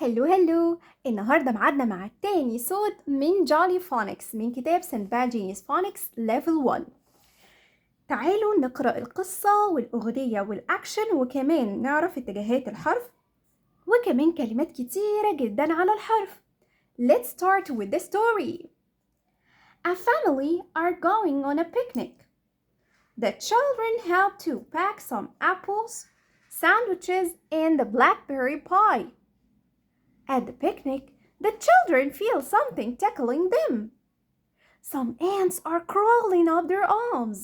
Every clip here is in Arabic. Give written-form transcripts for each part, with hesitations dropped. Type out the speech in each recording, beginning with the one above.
هلو النهاردة معادنا مع تاني صوت من جولي فونكس من كتاب سندباد جينيوس فونكس ليفل 1. تعالوا نقرأ القصة والأغنية والأكشن وكمان نعرف اتجاهات الحرف وكمان كلمات كتيرة جدا على الحرف. Let's start with the story. A family are going on a picnic. The children help to pack some apples, sandwiches, and the blackberry pie. At the picnic, the children feel something tickling them. Some ants are crawling up their arms.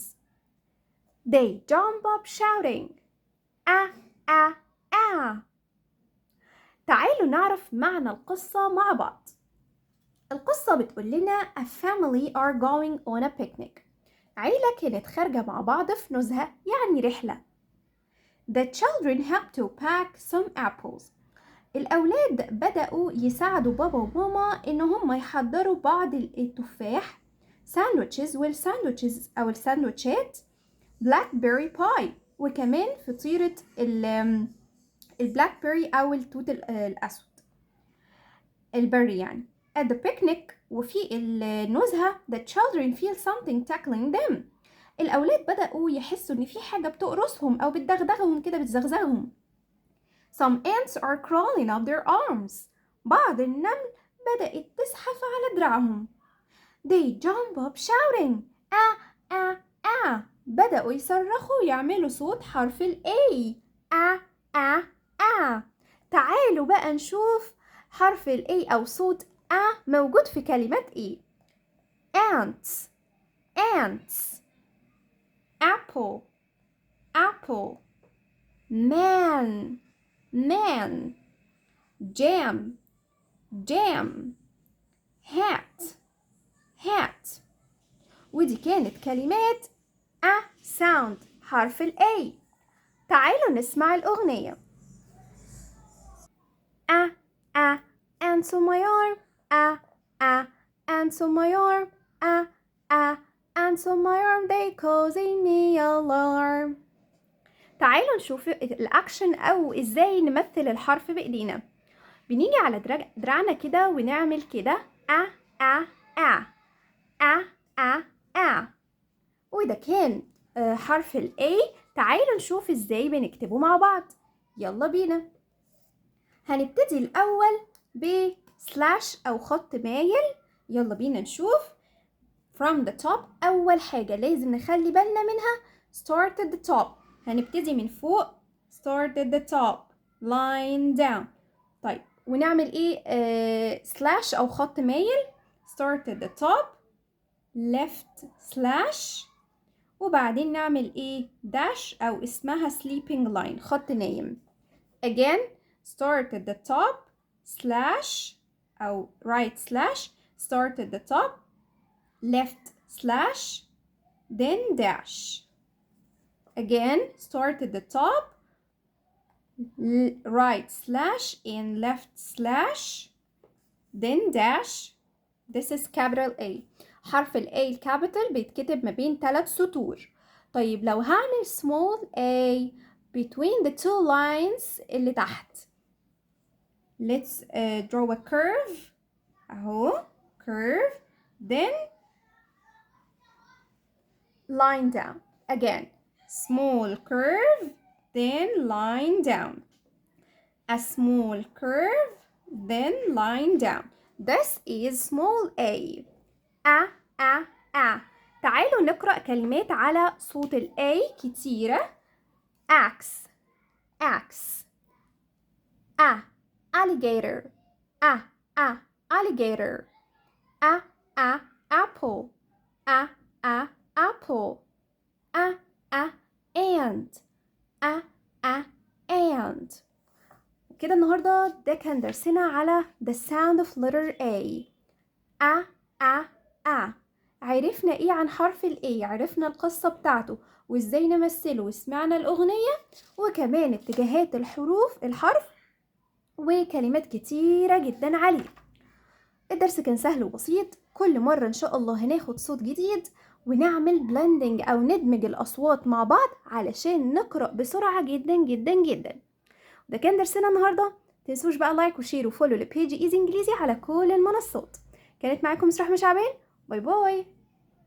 They jump up shouting, ah, ah, ah. تعالوا نعرف معنى القصة مع بعض. القصة بتقول لنا a family are going on a picnic. عيلة كانت خارجة مع بعض في نزهة يعني رحلة. The children help to pack some apples. الأولاد بدأوا يساعدوا بابا وماما إن هم يحضروا بعض التفاح ساندويتشز والساندويتشز أو الساندويتشات بلاك بيري باي وكمان فطيرة البلاك بيري أو التوت الأسود البري يعني. At the picnic وفي النزهة the children feel something tickling them. الأولاد بدأوا يحسوا إن في حاجة بتقرصهم أو بتدغدغهم كده بتزغزغهم. Some ants are crawling up their arms. بعض النمل بدأت تزحف على دراعهم. They jump up shouting. آ آ آ. بدأوا يصرخوا يعملوا صوت حرف ال A. آ آ آ. تعالوا بقى نشوف حرف ال A أو صوت آ موجود في كلمات إيه. Ants, ants. Apple, apple. Man, man. Jam, jam. Hat, hat. ودي كانت كلمات A sound حرف ال A. تعالوا نسمع الأغنية. Ants on my arm. Ants on my arm. Ants on my arm. They causing me alarm. تعالوا نشوف الأكشن أو إزاي نمثل الحرف بإيدينا. بنيجي على دراعنا كده ونعمل كده وده كان حرف ال A. تعالوا نشوف ازاي بنكتبه مع بعض. يلا بينا. هنبتدي الأول بسلاش أو خط مايل. يلا بينا نشوف. from the top أول حاجة لازم نخلي بالنا منها start at the top. هنبتدي من فوق start at the top line down. طيب ونعمل ايه سلاش او خط مايل start at the top left slash وبعدين نعمل ايه dash او اسمها sleeping line خط نايم. again start at the top slash او right slash start at the top left slash then dash. again start at the top right slash and left slash then dash. This is capital A. حرف ال A الكابيتال بيتكتب ما بين 3 سطور. طيب لو هعمل small a between the two lines اللي تحت. Let's draw a curve. أهو curve then line down. Again small curve then line down. A small curve then line down. This is small a. تعالوا نقرأ كلمات على صوت ال A كتيرة. axe alligator alligator apple apple ant ant. كده النهاردة ده كان درسنا على the sound of letter A. عرفنا ايه عن حرف ال A. عرفنا القصة بتاعته وازاي نمثله وسمعنا الأغنية وكمان اتجاهات الحرف وكلمات كتيرة جدا عليه. الدرس كان سهل وبسيط. كل مرة ان شاء الله هناخد صوت جديد ونعمل بلندنج او ندمج الأصوات مع بعض علشان نقرأ بسرعة جدا جدا جدا. ده كان درسنا النهاردة. تنسوش بقى لايك وشير وفولو لبيج ايزي انجليزي على كل المنصات. كانت معاكم مس رحمة شعبان. باي باي.